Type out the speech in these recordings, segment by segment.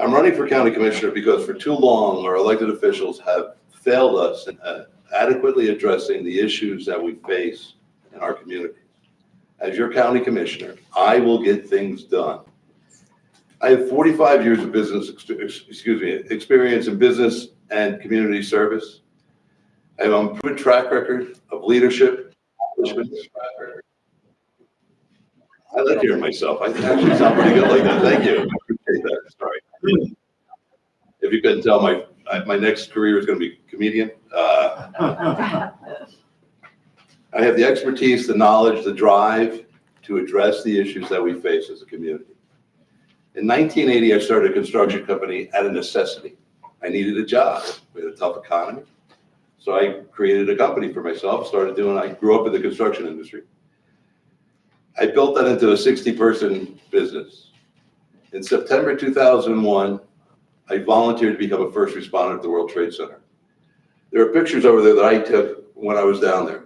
I'm running for county commissioner because for too long, our elected officials have failed us in adequately addressing the issues that we face in our community. As your county commissioner, I will get things done. I have 45 years of experience in business and community service. I have a proven track record of leadership. I like hearing myself. I actually sound pretty good like that. Thank you. I appreciate that. Sorry. If you couldn't tell, my next career is going to be comedian. I have the expertise, the knowledge, the drive to address the issues that we face as a community. In 1980, I started a construction company out of necessity. I needed a job. We had a tough economy. So I created a company for myself, I grew up in the construction industry. I built that into a 60-person business. In September 2001, I volunteered to become a first responder at the World Trade Center. There are pictures over there that I took when I was down there.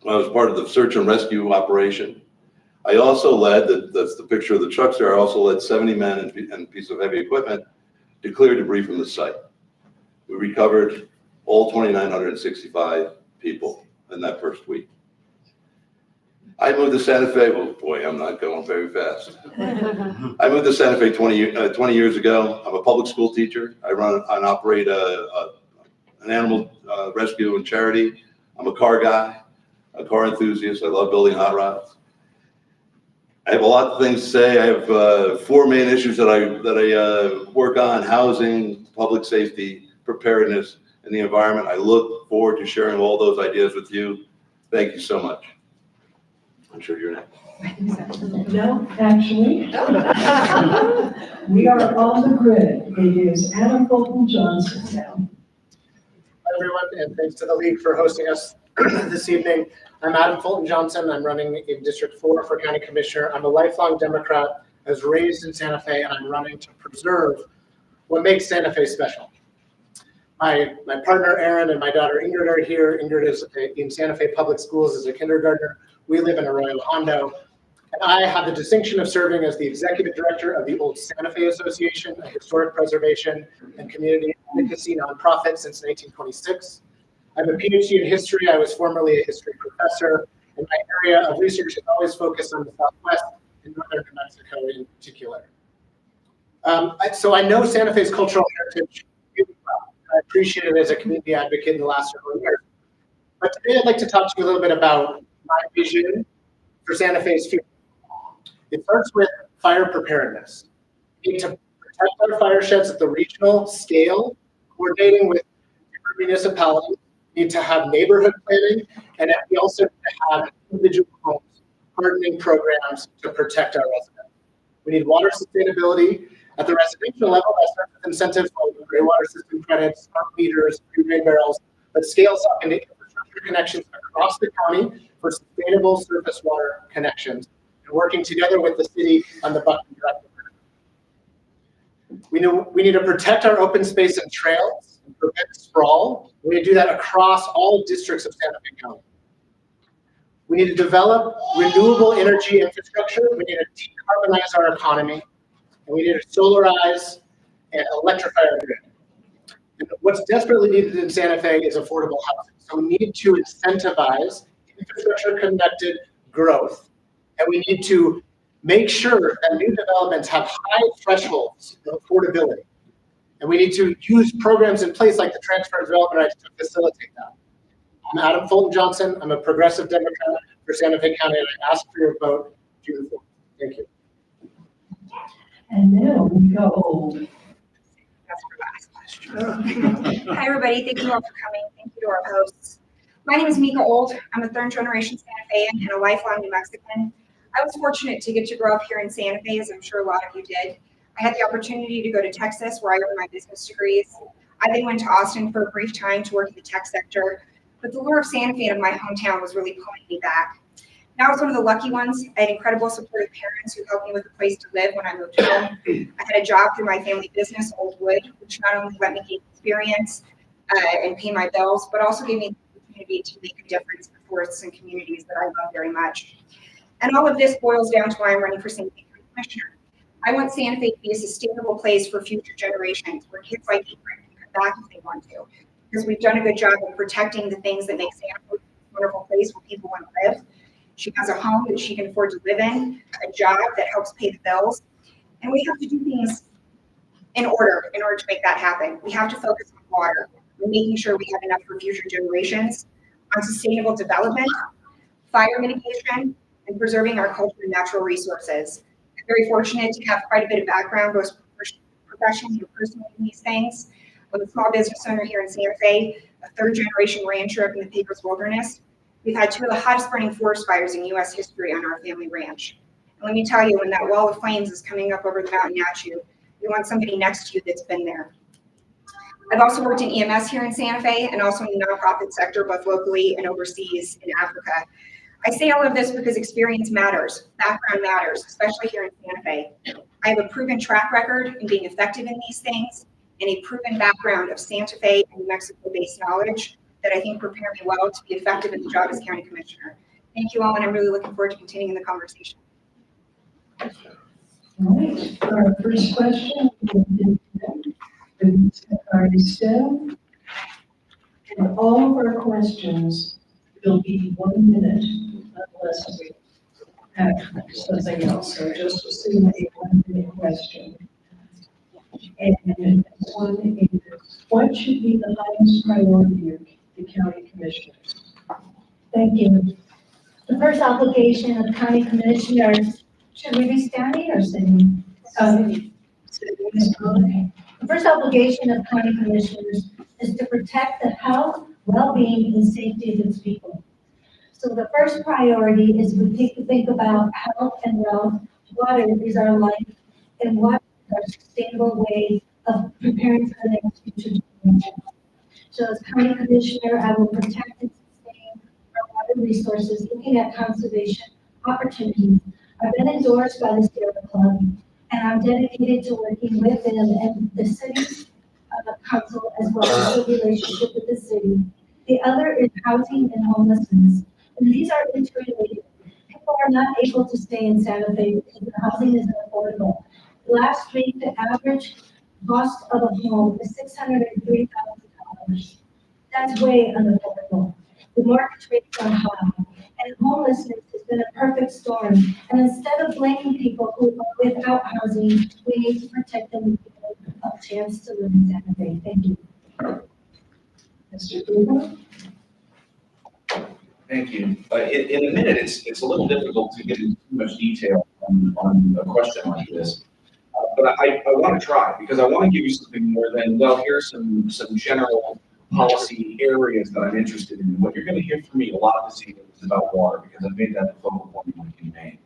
When I was part of the search and rescue operation. I also led, that's the picture of the trucks there, I also led 70 men and a piece of heavy equipment to clear debris from the site. We recovered all 2,965 people in that first week. I moved to Santa Fe. Oh boy, I'm not going very fast. I moved to Santa Fe 20 years ago. I'm a public school teacher. I run and operate an animal rescue and charity. I'm a car guy, a car enthusiast. I love building hot rods. I have a lot of things to say. I have 4 main issues that I work on: housing, public safety, preparedness, and the environment. I look forward to sharing all those ideas with you. Thank you so much. I'm sure you're next. No, actually, we are on the grid. It is Anna Fulton Johnson now. Hi, everyone, and thanks to the League for hosting us this evening. I'm Adam Fulton Johnson. I'm running in District 4 for County Commissioner. I'm a lifelong Democrat. I was raised in Santa Fe, and I'm running to preserve what makes Santa Fe special. My partner, Aaron, and my daughter, Ingrid, are here. Ingrid is in Santa Fe Public Schools as a kindergartner. We live in Arroyo Hondo. And I have the distinction of serving as the executive director of the Old Santa Fe Association, a historic preservation and community advocacy nonprofit since 1926. I have a PhD in history. I was formerly a history professor, and my area of research is always focused on the Southwest and Northern New Mexico in particular. So I know Santa Fe's cultural heritage really well. I appreciate it as a community advocate in the last several years. But today I'd like to talk to you a little bit about my vision for Santa Fe's future. It starts with fire preparedness. We need to protect our fire sheds at the regional scale, coordinating with different municipalities. We need to have neighborhood planning, and we also need to have individual homes hardening programs to protect our residents. We need water sustainability at the residential level. That starts with incentives like gray water system credits, smart meters, free rain barrels, but scales up into infrastructure connections across the county for sustainable surface water connections, and working together with the city on the Buckley Drive. We need to protect our open space and trails and prevent sprawl. We need to do that across all districts of Santa Fe County. We need to develop renewable energy infrastructure. We need to decarbonize our economy, and we need to solarize and electrify our grid. And what's desperately needed in Santa Fe is affordable housing. So we need to incentivize infrastructure-connected growth, and we need to make sure that new developments have high thresholds of affordability. And we need to use programs in place like the transfer of development rights to facilitate that. I'm Adam Fulton Johnson. I'm a progressive Democrat for Santa Fe County, and I ask for your vote June 4th. Thank you. And now we go. That's our last question. Hi, everybody. Thank you all for coming. Thank you to our hosts. My name is Mika Old. I'm a third-generation Santa Fean and a lifelong New Mexican. I was fortunate to get to grow up here in Santa Fe, as I'm sure a lot of you did. I had the opportunity to go to Texas, where I earned my business degrees. I then went to Austin for a brief time to work in the tech sector, but the lure of Santa Fe and my hometown was really pulling me back. Now I was one of the lucky ones. I had incredible supportive parents who helped me with a place to live when I moved home. I had a job through my family business, Old Wood, which not only let me gain experience and pay my bills, but also gave me the opportunity to make a difference in forests and communities that I love very much. And all of this boils down to why I'm running for Santa Fe County Commissioner. I want Santa Fe to be a sustainable place for future generations where kids like Ingrid can come back if they want to. Because we've done a good job of protecting the things that make Santa Fe a wonderful place where people want to live. She has a home that she can afford to live in, a job that helps pay the bills. And we have to do things in order to make that happen. We have to focus on water, and making sure we have enough for future generations, on sustainable development, fire mitigation, and preserving our culture and natural resources. I'm very fortunate to have quite a bit of background, both professionally and personally in these things. I'm a small business owner here in Santa Fe, a third-generation rancher up in the Pecos Wilderness. We've had two of the hottest burning forest fires in U.S. history on our family ranch. And let me tell you, when that wall of flames is coming up over the mountain at you, you want somebody next to you that's been there. I've also worked in EMS here in Santa Fe and also in the nonprofit sector, both locally and overseas in Africa. I say all of this because experience matters, background matters, especially here in Santa Fe. I have a proven track record in being effective in these things and a proven background of Santa Fe and New Mexico-based knowledge that I think prepare me well to be effective in the job as county commissioner. Thank you all, and I'm really looking forward to continuing the conversation. All right, our first question is already said. And all of our questions will be 1 minute unless we have something else. So just assume a 1 minute question. And this one is, what should be the highest priority of the county commissioners? Thank you. The first obligation of county commissioners, should we be standing or sitting? The first obligation of county commissioners is to protect the health, well-being, and safety of its people. So the first priority is we take to think about health and wealth. Water is our life, and water is our sustainable way of preparing for the next future generation. So as county commissioner, I will protect and sustain our water resources, looking at conservation opportunities. I've been endorsed by the Sierra Club, and I'm dedicated to working with them and the city council, as well as the relationship with the city. The other is housing and homelessness. And these are interrelated. People are not able to stay in Santa Fe because the housing isn't affordable. Last week, the average cost of a home is $603,000. That's way unaffordable. The market rates are high, and homelessness has been a perfect storm. And instead of blaming people who are without housing, we need to protect them and give them a chance to live in Santa Fe. Thank you. Mr. Cooper? Thank you. In a minute, it's a little difficult to get into too much detail on a question like this. But I want to try, because I want to give you something more than, well, here's some general policy areas that I'm interested in. What you're going to hear from me a lot this evening is about water, because I've made that the focal point of my campaign.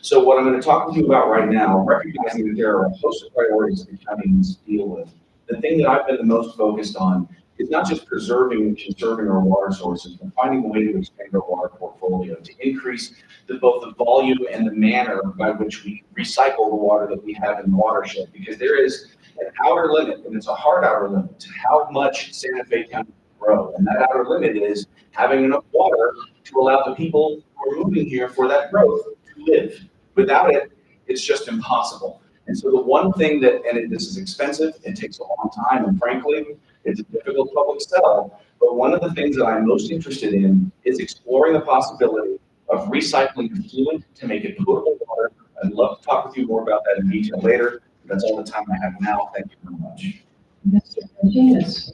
So what I'm going to talk with you about right now, recognizing that there are a host of priorities that the county needs to deal with, the thing that I've been the most focused on is not just preserving and conserving our water sources, but finding a way to expand our water portfolio to increase both the volume and the manner by which we recycle the water that we have in the watershed. Because there is an outer limit, and it's a hard outer limit, to how much Santa Fe can grow. And that outer limit is having enough water to allow the people who are moving here for that growth to live. Without it, it's just impossible. And so the one thing that, and this is expensive, it takes a long time, and frankly, it's a difficult public sell, but one of the things that I'm most interested in is exploring the possibility of recycling effluent to make it potable water. I'd love to talk with you more about that in detail later. That's all the time I have now. Thank you very much. Mr. Martinez?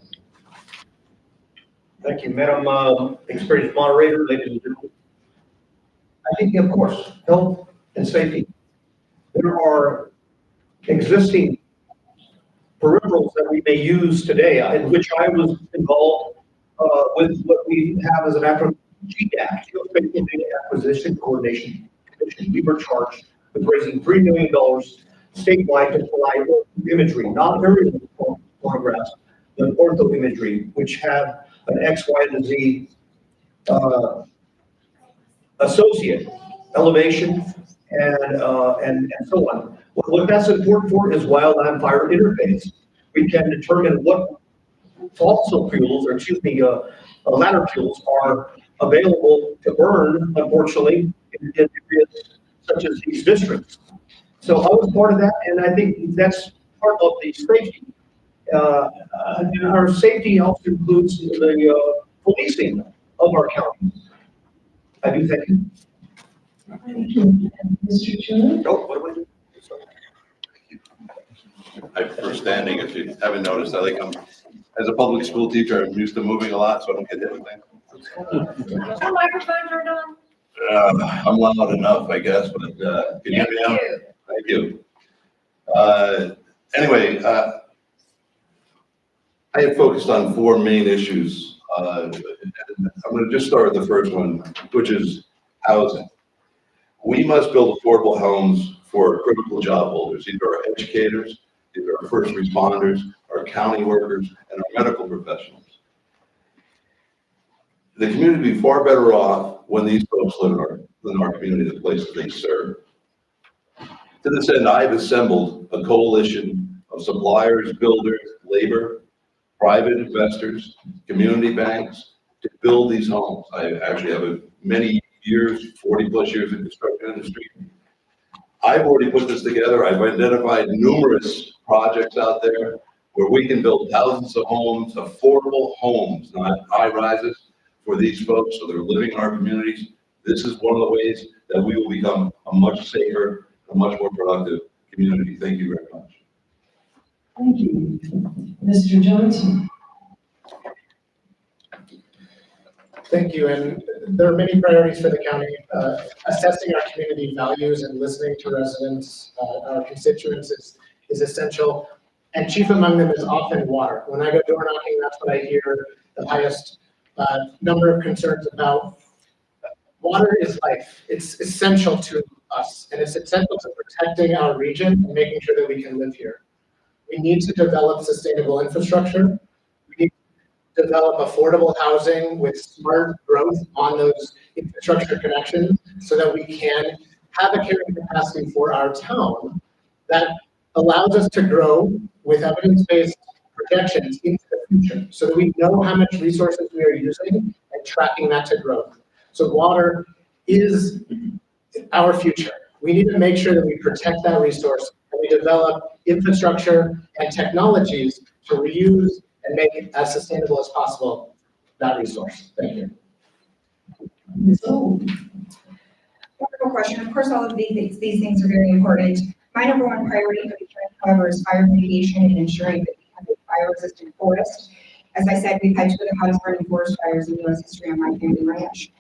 Thank you, Madam Experienced Moderator, ladies and gentlemen. I think, of course, health and safety. There are existing peripherals that we may use today, in which I was involved with what we have as an acronym, GDAC, Geospatial Data Acquisition Coordination Commission. We were charged with raising $3 million statewide to provide imagery, not aerial photographs, but ortho imagery, which have an X, Y, and Z associate elevation and so on. What that's important for is wildland fire interface. We can determine what fossil fuels, or excuse me, ladder fuels are available to burn, unfortunately, in areas such as these districts. So I was part of that, and I think that's part of the safety. And our safety also includes the policing of our county. I do thank you. Thank you. And Mr. Jones? Oh, what do I do? I prefer standing, if you haven't noticed. As a public school teacher, I'm used to moving a lot, so I don't get hit with things. Your microphone turned on? I'm loud enough, I guess, but can you hear me now? Thank you. Anyway, I have focused on four main issues. I'm going to just start with the first one, which is housing. We must build affordable homes for critical job holders. These are our educators, these are our first responders, our county workers, and our medical professionals. The community would be far better off when these folks live in our community, the places they serve. To this end, I've assembled a coalition of suppliers, builders, labor, private investors, community banks to build these homes. I actually have many years, 40 plus years in construction industry. I've already put this together. I've identified numerous projects out there where we can build thousands of homes, affordable homes, not high rises, for these folks so they're living in our communities. This is one of the ways that we will become a much safer, a much more productive community. Thank you very much. Thank you. Mr. Johnson? Thank you, and there are many priorities for the county. Assessing our community values and listening to residents, our constituents is essential. And chief among them is often water. When I go door knocking, that's what I hear the highest number of concerns about. Water is life. It's essential to us, and it's essential to protecting our region and making sure that we can live here. We need to develop sustainable infrastructure. We need to develop affordable housing with smart growth on those infrastructure connections so that we can have a carrying capacity for our town that allows us to grow with evidence-based projections into the future so that we know how much resources we are using and tracking that to growth. So water is our future. We need to make sure that we protect that resource and we develop infrastructure and technologies to reuse and make it as sustainable as possible, that resource. Thank you. Ms. Old? Wonderful question. Of course, all of these things are very important. My number one priority for the county, however, is fire mitigation and ensuring that we have a fire-resistant forest. As I said, we've had two of the hottest burning forest fires in U.S. history on my family ranch.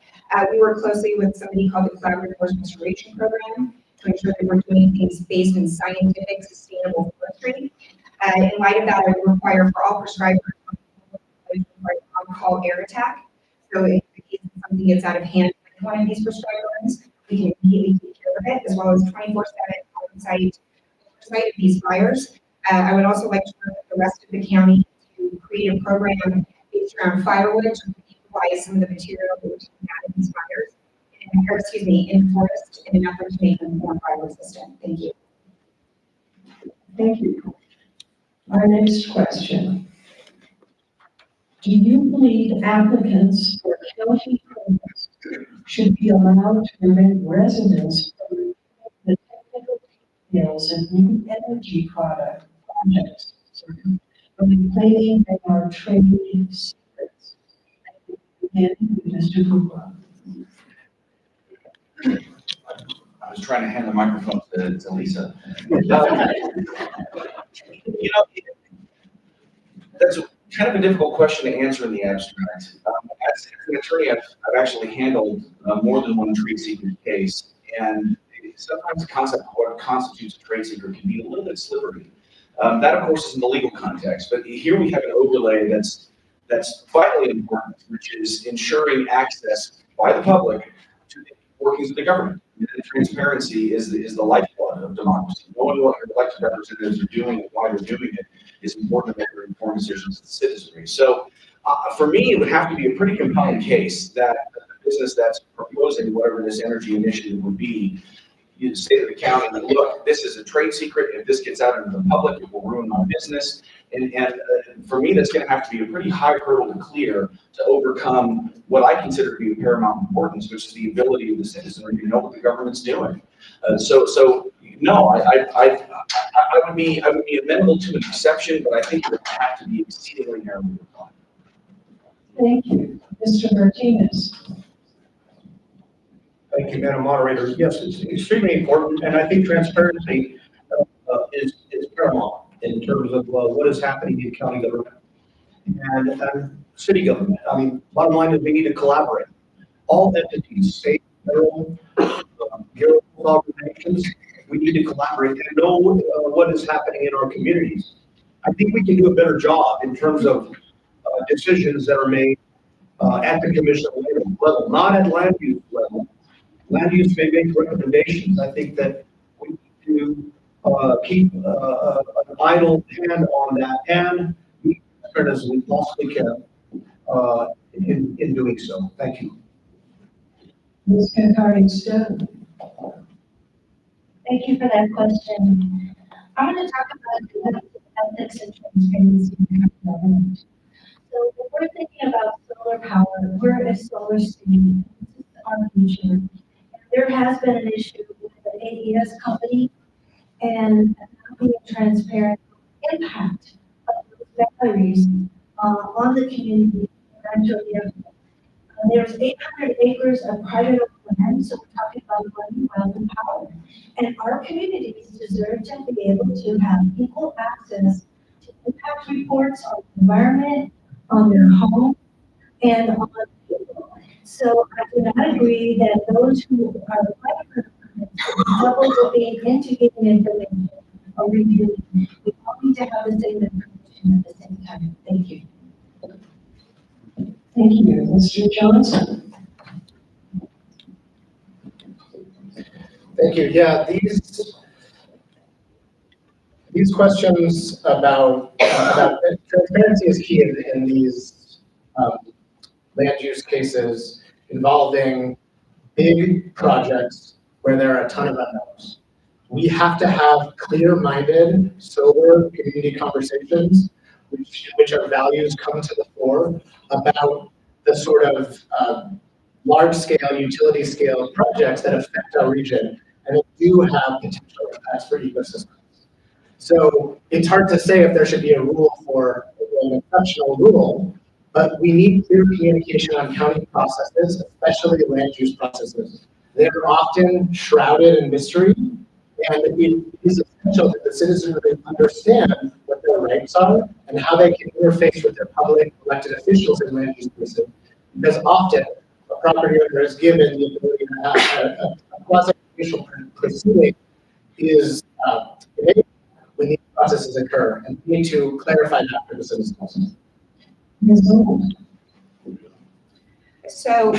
We work closely with somebody called the Collaborative Forest Restoration Program to ensure that we're doing things based in scientific, sustainable forestry. In light of that, I would require for all prescribers on-call air attack. So in case something gets out of hand with one of these prescribed burns, we can immediately take care of it, as well as 24/7 on-site oversight of these fires. I would also like to work with the rest of the county to create a program based around firewood to utilize some of the material that we're taking out of these fires, in the forest, in an effort to make them more fire resistant. Thank you. Thank you. Our next question. Do you believe applicants for county permits should be allowed to permit residents from the technical details of new energy projects from claiming they are trade secrets? Again, Mr. Cooper. I was trying to hand the microphone to Lisa. That's kind of a difficult question to answer in the abstract. As an attorney, I've actually handled more than one trade secret case, and sometimes the concept of what constitutes a trade secret can be a little bit slippery. That, of course, is in the legal context, but here we have an overlay that's vitally important, which is ensuring access by the public to the workings of the government. And transparency is the lifeblood of democracy. Knowing what your elected representatives are doing and why they're doing it is important to make informed decisions to the citizenry. So for me, it would have to be a pretty compelling case that the business that's proposing whatever this energy initiative would be, you say to the county, look, this is a trade secret. If this gets out into the public, it will ruin my business. And for me, that's gonna have to be a pretty high hurdle to clear to overcome what I consider to be of paramount importance, which is the ability of the citizenry to know what the government's doing. So no, I would be amenable to an exception, but I think it would have to be exceedingly narrowly defined. Thank you. Mr. Martinez. Thank you, Madam Moderator. Yes, it's extremely important, and I think transparency is paramount in terms of what is happening in county government and city government. I mean, bottom line is we need to collaborate. All entities, state, federal, guild organizations, we need to collaborate and know what is happening in our communities. I think we can do a better job in terms of decisions that are made at the commission level, not at land use level. Land use may make recommendations. I think that we need to keep an idle hand on that and be as fair as we possibly can in doing so. Thank you. Ms. Cancari-Stone. Thank you for that question. I'm going to talk about ethics and transparency in government. So when we're thinking about solar power, we're a solar state. This is our future. There has been an issue with the AES company and not being transparent impact of those batteries on the community. There's 800 acres of private land, so we're talking about running well and power. And our communities deserve to be able to have equal access to impact reports on the environment, on their home, and on people. So I do not agree that those who are levels of being into getting information are reviewing. We all need to have the same information at the same time. Thank you. Thank you. Mr. Johnson. Thank you. Yeah, these questions about transparency is key in these land use cases involving big projects where there are a ton of unknowns. We have to have clear-minded, sober community conversations, which our values come to the fore about the sort of large-scale, utility-scale projects that affect our region and that do have potential impacts for ecosystems. So it's hard to say if there should be a rule for an exceptional rule, but we need clear communication on county processes, especially land use processes. They're often shrouded in mystery, and it is essential that the citizenry understand what their rights are and how they can interface with their public elected officials in land use places. Because often a property owner is given the ability to have a quasi-judicial proceeding is enabled when these processes occur, and we need to clarify that for the citizens. Ms. Old. So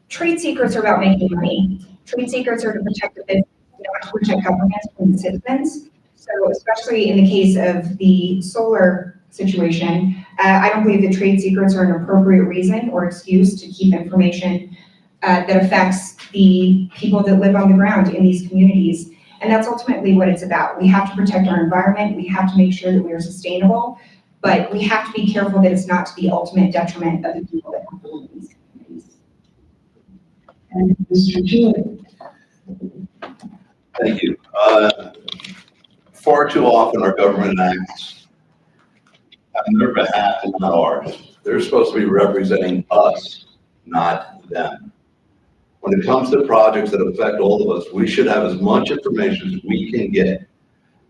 trade secrets are about making money. Trade secrets are to protect the business, not to protect governments from the citizens. So especially in the case of the solar situation, I don't believe that trade secrets are an appropriate reason or excuse to keep information that affects the people that live on the ground in these communities. And that's ultimately what it's about. We have to protect our environment. We have to make sure that we are sustainable, but we have to be careful that it's not to the ultimate detriment of the people that have to live in these communities. And Mr. Jewett. Thank you. Far too often our government acts on their behalf and not ours. They're supposed to be representing us, not them. When it comes to projects that affect all of us, we should have as much information as we can get.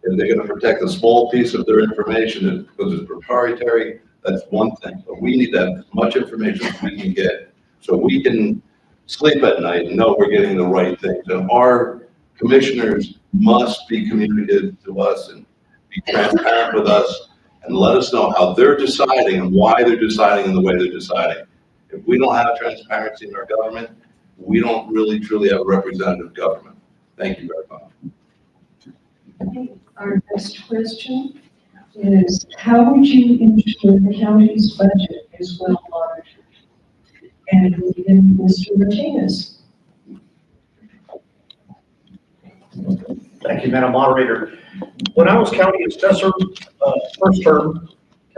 If they're going to protect a small piece of their information because it's proprietary, that's one thing. But we need to have as much information as we can get so we can sleep at night and know we're getting the right things. And our commissioners must be communicative to us and be transparent with us and let us know how they're deciding and why they're deciding in the way they're deciding. If we don't have transparency in our government, we don't really truly have a representative government. Thank you very much. Okay. Our next question is, how would you ensure the county's budget is well monitored? And we begin with Mr. Martinez. Thank you, Madam Moderator. When I was county assessor, first term,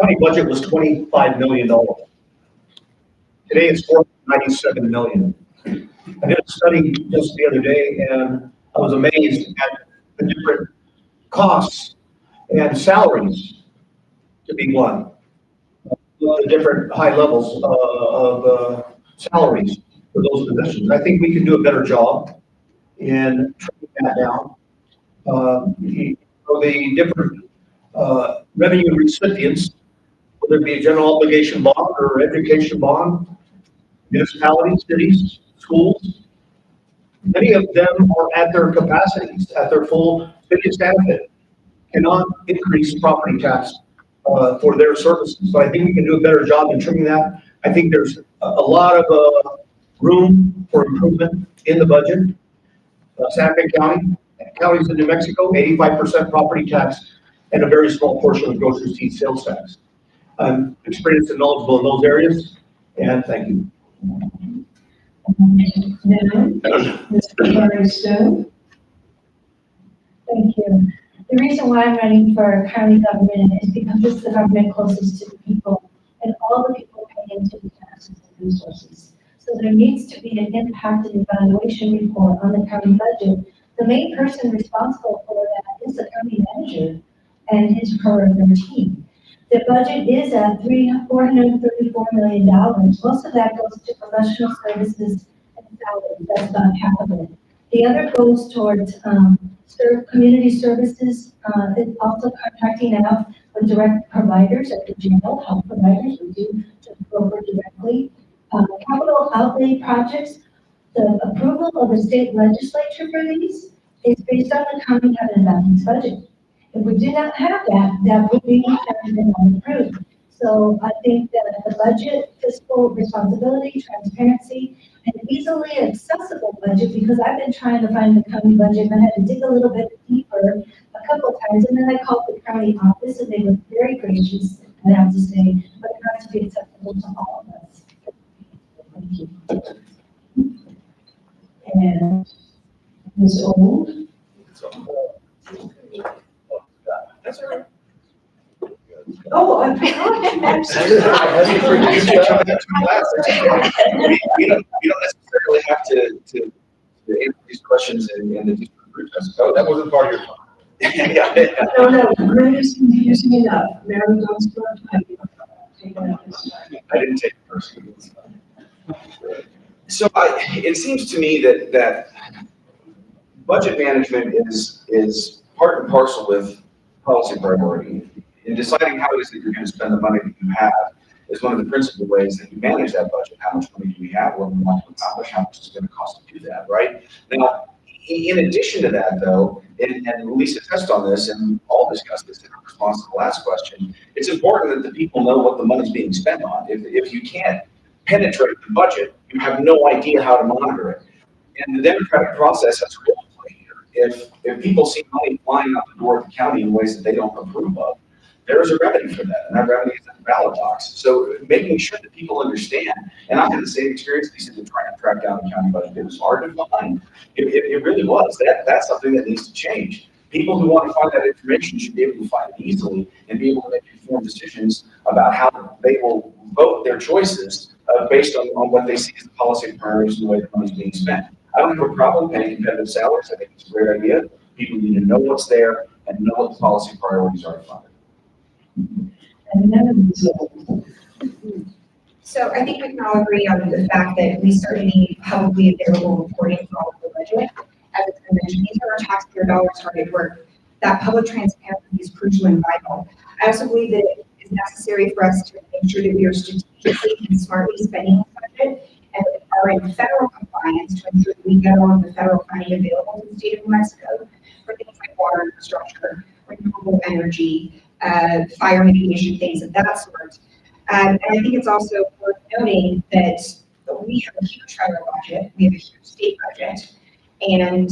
county budget was $25 million. Today it's $497 million. I did a study just the other day and I was amazed at the different costs and salaries, to be blunt, the different high levels of salaries for those positions. I think we can do a better job in tracking that down. For the different revenue recipients, whether it be a general obligation bond or education bond, municipalities, cities, schools, many of them are at their capacities, at their full. City of Santa Fe cannot increase property tax for their services. So I think we can do a better job in trimming that. I think there's a lot of room for improvement in the budget. Santa Fe County, counties in New Mexico, 85% property tax and a very small portion of gross receipt sales tax. I'm experienced and knowledgeable in those areas, and thank you. Now, Mr. Larry Stone. Thank you. The reason why I'm running for county government is because this is the government closest to the people, and all the people pay into the taxes and resources. So there needs to be an impact and evaluation report on the county budget. The main person responsible for that is the county manager and his or her team. The budget is at $434 million. Most of that goes to professional services and salaries. That's about half of it. The other goes towards community services. It's also contracting out with direct providers at the jail, health providers. We do to broker directly. Capital outlay projects, the approval of the state legislature for these is based on the county having a balanced budget. If we do not have that, that would be unapproved. So I think that the budget, fiscal responsibility, transparency, and easily accessible budget, because I've been trying to find the county budget and I had to dig a little bit deeper a couple of times, and then I called the county office and they were very gracious, I have to say, but it has to be acceptable to all of us. Thank you. And Ms. Old. That's all right. Oh, I forgot. I'm so sorry. You don't necessarily have to answer these questions in the different groups. Oh, that wasn't part of your time. Yeah. No, Greg is confusing enough. Mary goes to our time. Taking up his time. I didn't take it personally. So it seems to me that budget management is part and parcel with policy priority. In deciding how it is that you're going to spend the money that you have is one of the principal ways that you manage that budget. How much money do we have? What do we want to accomplish? How much is it going to cost to do that, right? Now, in addition to that, though, and Lisa touched on this, and all discussed this in response to the last question, it's important that the people know what the money's being spent on. If you can't penetrate the budget, you have no idea how to monitor it. And the democratic process has a role to play here. If people see money flying out the door of the county in ways that they don't approve of, there is a remedy for that, and that remedy is in the ballot box. So making sure that people understand, and I had the same experience, they said, to try and track down the county budget. It was hard to find. It really was. That's something that needs to change. People who want to find that information should be able to find it easily and be able to make informed decisions about how they will vote their choices based on what they see as the policy priorities and the way the money is being spent. I don't have a problem paying competitive salaries. I think it's a great idea. People need to know what's there and know what the policy priorities are to fund it. And then Ms. Old. So I think we can all agree on the fact that we certainly need publicly available reporting for all of the budget. As it's been mentioned, these are our taxpayer dollars hard at work. That public transparency is crucial and vital. I also believe that it is necessary for us to make sure that we are strategically and smartly spending the budget and are in federal compliance to ensure that we get all of the federal funding available to the state of New Mexico for things like water infrastructure, renewable energy, fire mitigation, things of that sort. And I think it's also worth noting that we have a huge federal budget, we have a huge state budget, and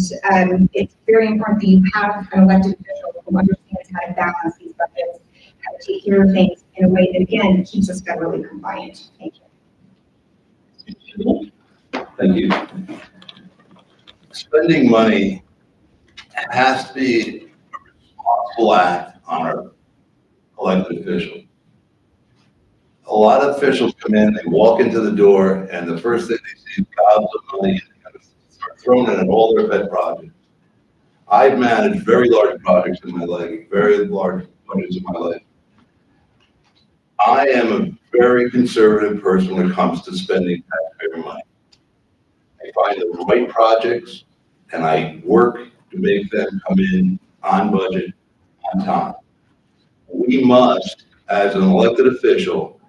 it's very important that you have an elected official who understands how to balance these budgets, how to take care of things in a way that, again, keeps us federally compliant. Thank you. Thank you. Spending money has to be a responsible act on our elected official. A lot of officials come in, they walk into the door, and the first thing they see is gobs of money and kind of start throwing it at all their pet projects. I've managed very large projects in my life, very large projects in my life. I am a very conservative person when it comes to spending taxpayer money. I find the right projects and I work to make them come in on budget, on time. We must, as an elected official,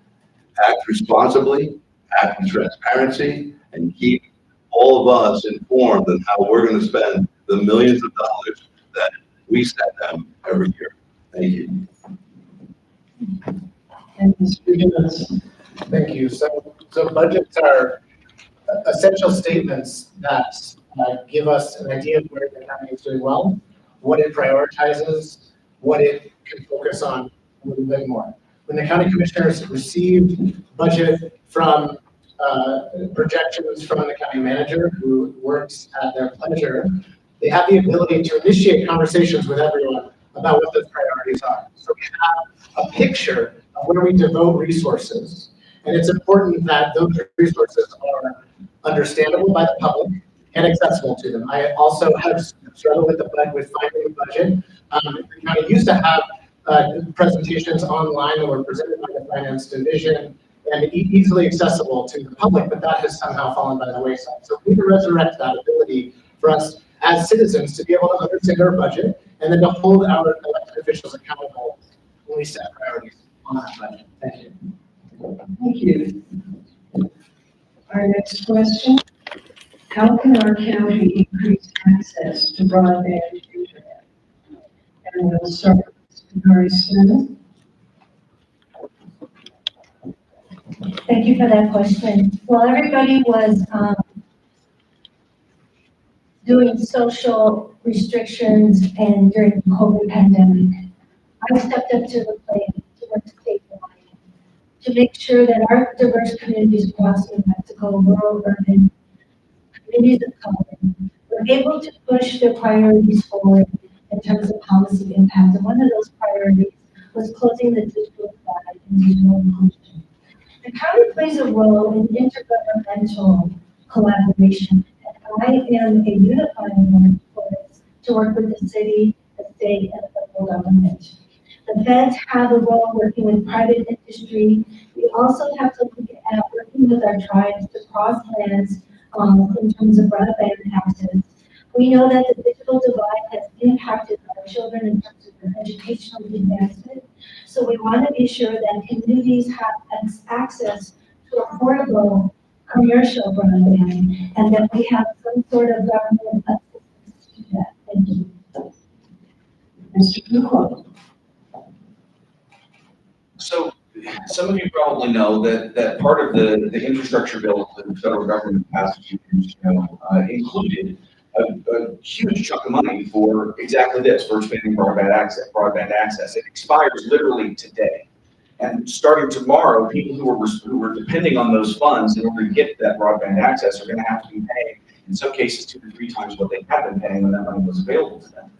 act responsibly, act with transparency, and keep all of us informed on how we're going to spend the millions of dollars that we send them every year. Thank you. And Mr. Johnson. Thank you. So budgets are essential statements that give us an idea of where the county is doing well, what it prioritizes, what it can focus on a little bit more. When the county commissioners receive budget from projections from the county manager who works at their pleasure, they have the ability to initiate conversations with everyone about what those priorities are. So we have a picture of where we devote resources. And it's important that those resources are understandable by the public and accessible to them. I also have struggled with finding the budget. The county used to have presentations online that were presented by the finance division and easily accessible to the public, but that has somehow fallen by the wayside. So we need to resurrect that ability for us as citizens to be able to understand our budget and then to hold our elected officials accountable when we set priorities on that budget. Thank you. Thank you. Our next question, how can our county increase access to broadband internet? And we'll start with Mary Smith. Thank you for that question. Well, everybody was doing social restrictions and during the COVID pandemic, I stepped up to the plate to work statewide to make sure that our diverse communities across New Mexico, rural, urban, communities of color, were able to push their priorities forward in terms of policy impact. And one of those priorities was closing the digital divide and digital inclusion. The county plays a role in intergovernmental collaboration. And I am a unifying one for this to work with the city, the state, and the federal government. The feds have a role working with private industry. We also have to look at working with our tribes to cross lands in terms of broadband access. We know that the digital divide has impacted our children in terms of their educational advancement. So we want to be sure that communities have access to affordable commercial broadband and that we have some sort of government assistance to that. Thank you. Mr. Buchwald. So some of you probably know that part of the infrastructure bill that the federal government passed a few years ago included a huge chunk of money for exactly this, for expanding broadband access. It expires literally today. And starting tomorrow, people who were depending on those funds in order to get that broadband access are going to have to be paying, in some cases, 2 to 3 times what they had been paying when that money was available to them.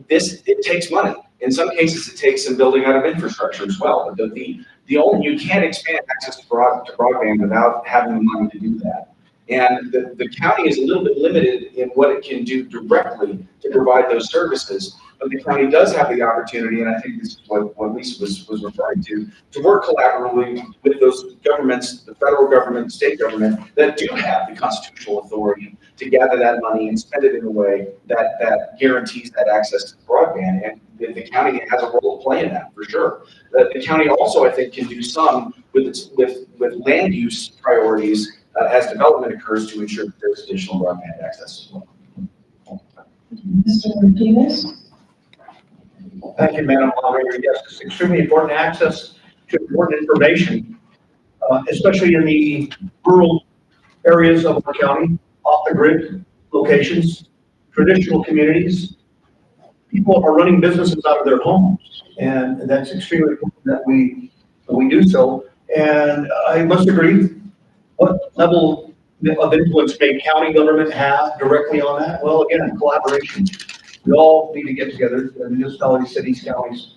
It takes money. In some cases, it takes some building out of infrastructure as well. But you can't expand access to broadband without having the money to do that. And the county is a little bit limited in what it can do directly to provide those services. But the county does have the opportunity, and I think this is what Lisa was referring to work collaboratively with those governments, the federal government, state government, that do have the constitutional authority to gather that money and spend it in a way that guarantees that access to broadband. And the county has a role to play in that, for sure. The county also, I think, can do some with land use priorities as development occurs to ensure that there's additional broadband access as well. Mr. Martinez. Thank you, Madam Moderator. Yes, it's extremely important access to important information, especially in the rural areas of our county, off the grid locations, traditional communities. People are running businesses out of their homes, and that's extremely important that we do so. And I must agree, what level of influence may county government have directly on that? Well, again, collaboration. We all need to get together, municipalities, cities, counties,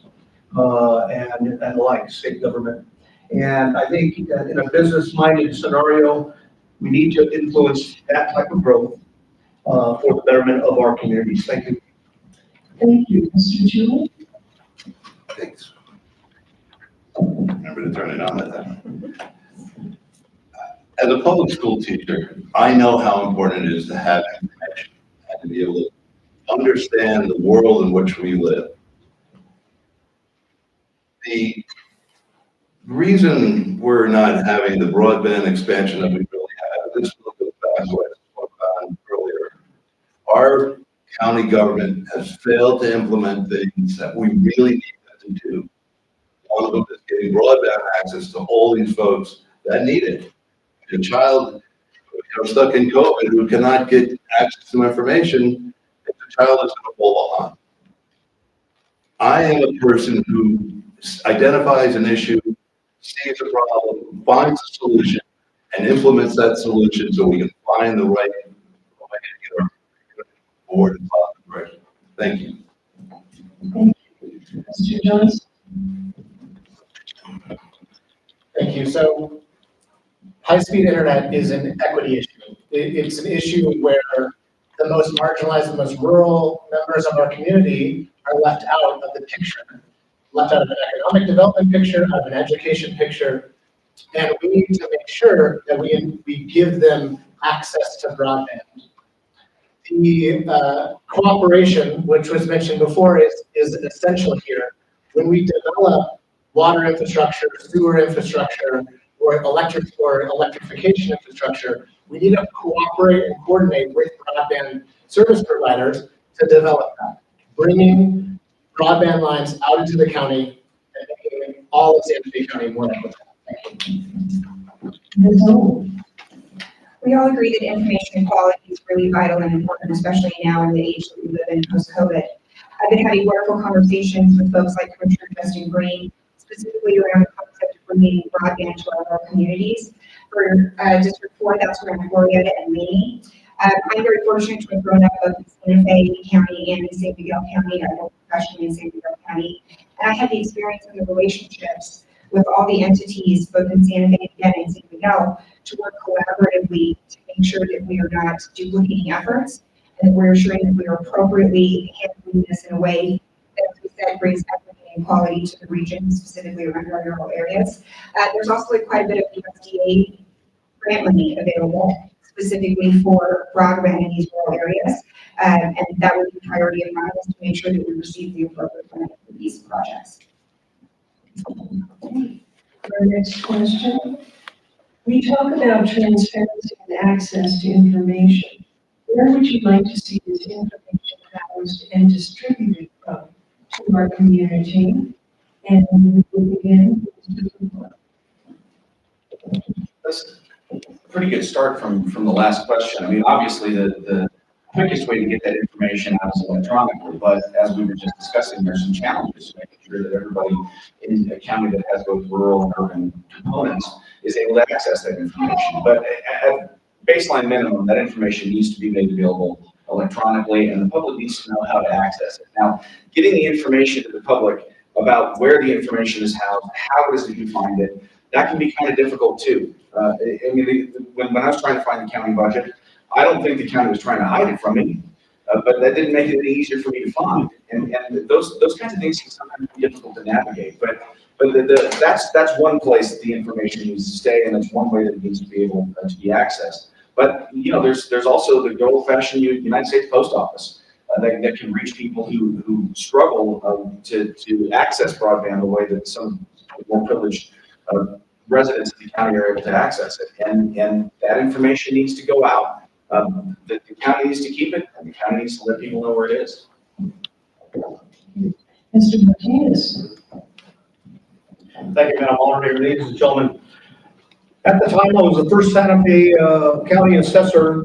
and the like, state government. And I think in a business-minded scenario, we need to influence that type of growth for the betterment of our communities. Thank you. Thank you, Mr. Jewell. Thanks. Remember to turn it on at that. As a public school teacher, I know how important it is to have information and to be able to understand the world in which we live. The reason we're not having the broadband expansion that we really have, this will go back to what I spoke on earlier. Our county government has failed to implement things that we really need them to do. One of them is getting broadband access to all these folks that need it. A child stuck in COVID who cannot get access to information, the child is going to fall behind. I am a person who identifies an issue, sees a problem, finds a solution, and implements that solution so we can find the right way to get our board and positive direction. Thank you. Thank you. Mr. Johnson? Thank you. So high-speed internet is an equity issue. It's an issue where the most marginalized, the most rural members of our community are left out of the picture, left out of an economic development picture, out of an education picture. And we need to make sure that we give them access to broadband. The cooperation, which was mentioned before, is essential here. When we develop water infrastructure, sewer infrastructure, or electrification infrastructure, we need to cooperate and coordinate with broadband service providers to develop that. Bringing broadband lines out into the county and making all of Santa Fe County more equitable. Thank you. Ms. Old? We all agree that information equality is really vital and important, especially now in the age that we live in post-COVID. I've been having wonderful conversations with folks like Commissioner Justin Green, specifically around the concept of bringing broadband to our rural communities. For District 4, that's around Glorieta and Laney. I'm very fortunate to have grown up both in Santa Fe County and in San Miguel County. I work professionally in San Miguel County, and I had the experience and the relationships with all the entities, both in Santa Fe and in San Miguel, to work collaboratively to make sure that we are not duplicating efforts and that we're ensuring that we are appropriately handling this in a way that, as we said, brings equity and equality to the region, specifically around our rural areas. There's also quite a bit of USDA grant money available specifically for broadband in these rural areas, and that would be priority of mine, is to make sure that we receive the appropriate funding for these projects. Our next question. We talk about transparency and access to information. Where would you like to see this information housed and distributed from to our community? And we will begin with That's a pretty good start from the last question. I mean, obviously, the quickest way to get that information out is electronically, but as we were just discussing, there's some challenges to making sure that everybody in a county that has both rural and urban components is able to access that information. But at baseline minimum, that information needs to be made available electronically, and the public needs to know how to access it. Now, getting the information to the public about where the information is housed, how it is that you find it, that can be kind of difficult too. I mean, when I was trying to find the county budget, I don't think the county was trying to hide it from me, but that didn't make it any easier for me to find. And those kinds of things can sometimes be difficult to navigate. But that's one place that the information needs to stay, and that's one way that it needs to be able to be accessed. But you know, there's also the good old-fashioned United States Post Office that can reach people who struggle to access broadband the way that some more privileged residents of the county are able to access it. And that information needs to go out. The county needs to keep it, and the county needs to let people know where it is. Mr. Martinez. Thank you, Madam Moderator. Ladies and gentlemen, at the time I was the first Santa Fe County assessor,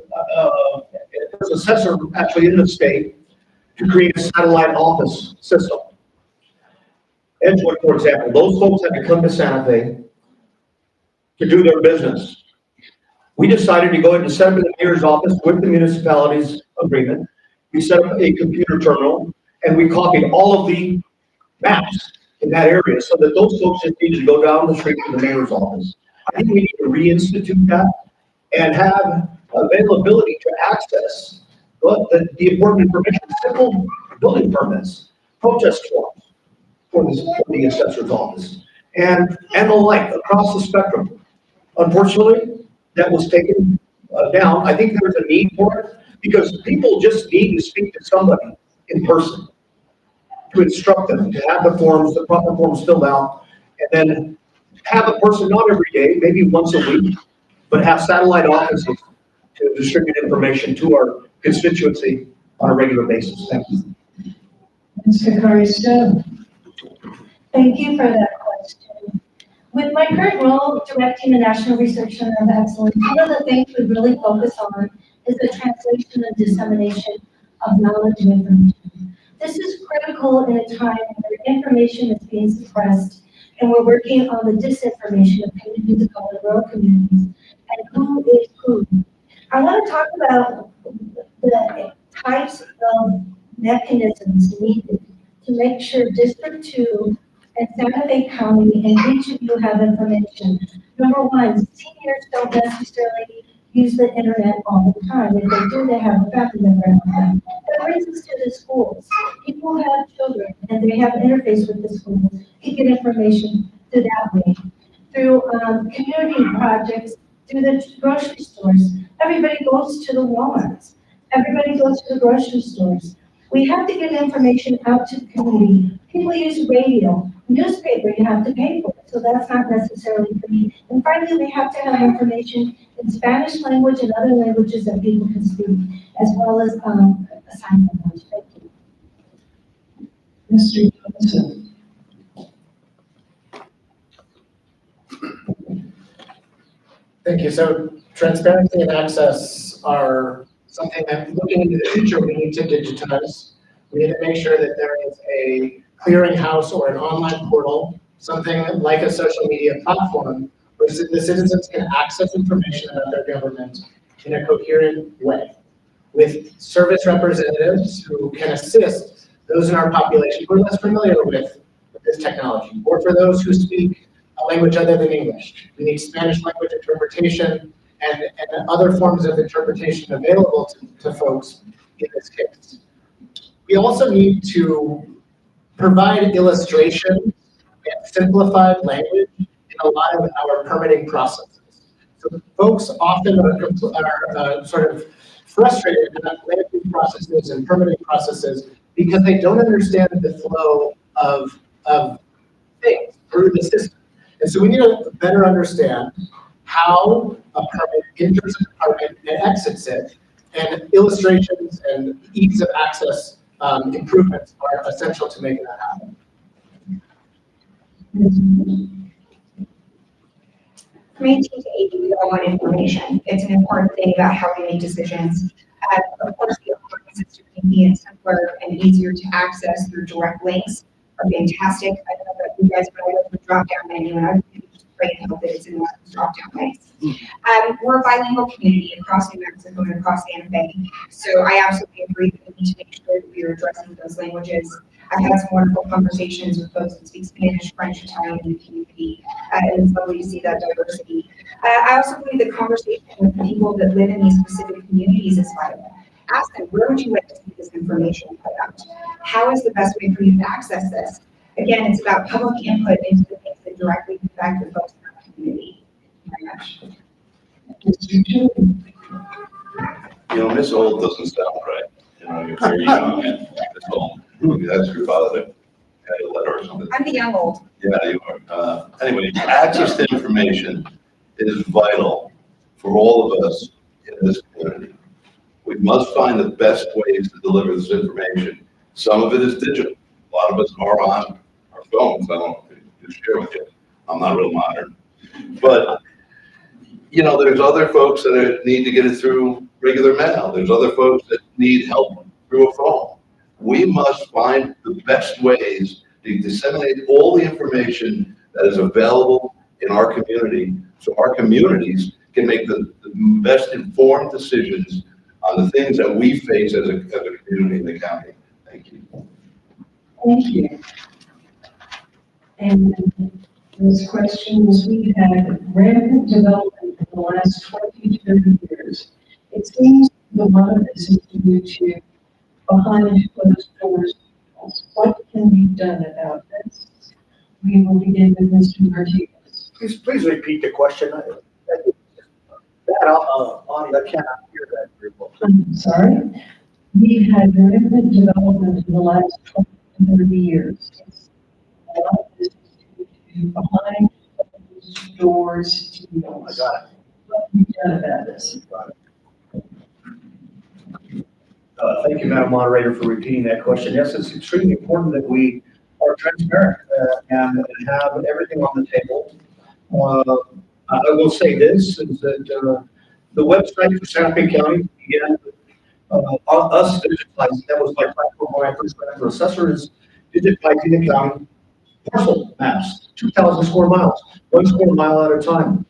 first assessor actually in the state to create a satellite office system. Edgewood, for example, those folks had to come to Santa Fe to do their business. We decided to go ahead and set up the mayor's office with the municipality's agreement we set up a computer terminal, and we copied all of the maps in that area so that those folks just needed to go down the street to the mayor's office. I think we need to reinstitute that and have availability to access the important information, simple building permits, protest forms for the assessor's office, and the like across the spectrum. Unfortunately, that was taken down. I think there's a need for it because people just need to speak to somebody in person to instruct them, to have the forms, the proper forms filled out, and then have a person, not every day, maybe once a week, but have satellite offices to distribute information to our constituency on a regular basis. Thank you. Mr. Curry-Stowe. Thank you for that question. With my current role directing the National Research Center of Excellence, one of the things we really focus on is the translation and dissemination of knowledge and information. This is critical in a time where information is being suppressed and we're working on the disinformation of communities of color, rural communities, and who is who. I want to talk about the types of mechanisms needed to make sure District 2 and Santa Fe County and each of you have information. Number one, seniors don't necessarily use the internet all the time. If they do, they have a family member at home. That brings us to the schools. People who have children and they have interface with the schools can get information through that way. Through community projects, through the grocery stores. Everybody goes to the Walmarts. Everybody goes to the grocery stores. We have to get information out to the community. People use radio, newspaper, you have to pay for it, so that's not necessarily free. And finally, we have to have information in Spanish language and other languages that people can speak, as well as a sign language. Thank you. Mr. Johnson. Thank you. So transparency and access are something that, looking into the future, we need to digitize. We need to make sure that there is a clearinghouse or an online portal, something like a social media platform, where the citizens can access information about their government in a coherent way, with service representatives who can assist those in our population who are less familiar with this technology, or for those who speak a language other than English. We need Spanish language interpretation and other forms of interpretation available to folks in this case. We also need to provide illustrations and simplified language in a lot of our permitting processes. So folks often are sort of frustrated about land processes and permitting processes because they don't understand the flow of things through the system. And so we need to better understand how a permit enters a department and exits it, and illustrations and ease of access improvements are essential to making that happen. From 18 to 80, we all want information. It's an important thing about how we make decisions. Of course, the alternatives to making it simpler and easier to access through direct links are fantastic. I don't know that you guys know what the drop-down menu, and I'm just afraid to hope that it's in the drop-down links. We're a bilingual community across New Mexico and across Santa Fe, so I absolutely agree that we need to make sure that we are addressing those languages. I've had some wonderful conversations with folks that speak Spanish, French, Italian in the community, and it's lovely to see that diversity. I also believe the conversation with the people that live in these specific communities is vital. Ask them, where would you like to see this information put out? How is the best way for you to access this? Again, it's about public input into the things that directly affect the folks in our community. Thank you very much. Mr. Jordan. You know, Miss Old doesn't sound right. You know, you're very young and Miss Old. That's your father that had a letter or something. I'm the young old. Yeah, you are. Anyway, access to information is vital for all of us in this community. We must find the best ways to deliver this information. Some of it is digital. A lot of us are on our phones. I don't share with you. I'm not real modern. But, you know, there's other folks that need to get it through regular mail. There's other folks that need help through a phone. We must find the best ways to disseminate all the information that is available in our community so our communities can make the best informed decisions on the things that we face as a community in the county. Thank you. Thank you. And this question is, we've had rampant development in the last 20 to 30 years. It seems a lot of this is due to behind closed doors. What can be done about this? We will begin with Mr. Martinez. Please repeat the question. That audio, I cannot hear that very well. I'm sorry. We've had rampant development in the last 20 to 30 years. A lot of this is due to behind closed doors. I got it. What can be done about this? Thank you, Madam Moderator, for repeating that question. Yes, it's extremely important that we are transparent and have everything on the table. I will say this, is that the website for Santa Fe County began us digitizing. That was my platform when I first ran for assessor, is digitizing the county parcel maps, 2,000 square miles, 1 square mile at a time.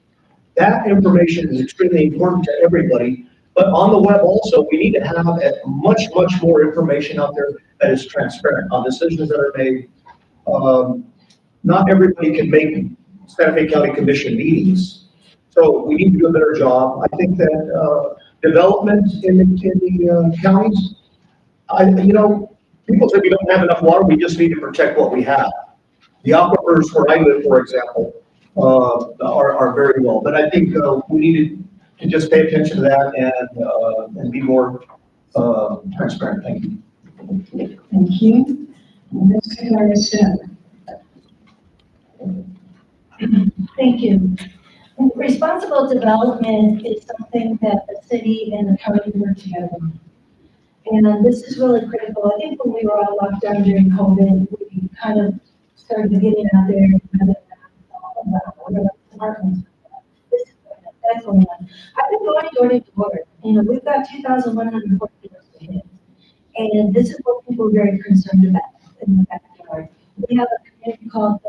That information is extremely important to everybody. But on the web also, we need to have much more information out there that is transparent on decisions that are made. Not everybody can make Santa Fe County Commission meetings, so we need to do a better job. I think that development in the counties, people say we don't have enough water, we just need to protect what we have. The aquifers where I live, for example, are very well, but I think we need to just pay attention to that and be more transparent. Thank you. Thank you. Mr. Garcia. Thank you. Responsible development is something that the city and the county work together on. And this is really critical. I think when we were all locked down during COVID, we kind of started getting out there and kind of departments. That's going on. I've been going door to door. We've got 2,140 doors to hit. And this is what people are very concerned about in the backyard. We have a community called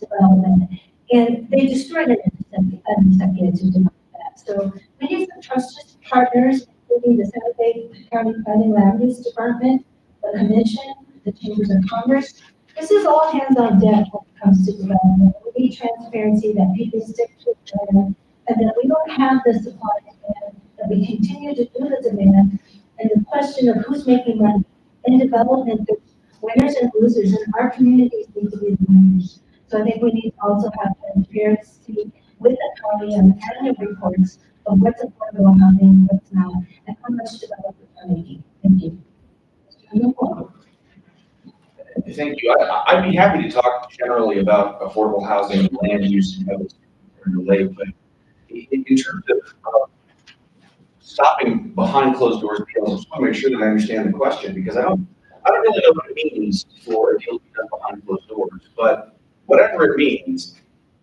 development, and they destroyed it in decades to deny that. So we need some trusted partners, including the Santa Fe County Planning Land Use Department, the Commission, the Chambers of Commerce. This is all hands on deck when it comes to development. We need transparency, that people stick to each other, and that we don't have the supply demand, that we continue to do the demand, and the question of who's making money. In development, there's winners and losers, and our communities need to be the winners. So I think we need to also have transparency with the county and the annual reports of what's affordable housing, what's not, and how much development are making. Thank you. Thank you. I'd be happy to talk generally about affordable housing, land use, and how it's related, but in terms of stopping behind closed doors deals, I just want to make sure that I understand the question, because I don't really know what it means for a deal to be done behind closed doors, but whatever it means,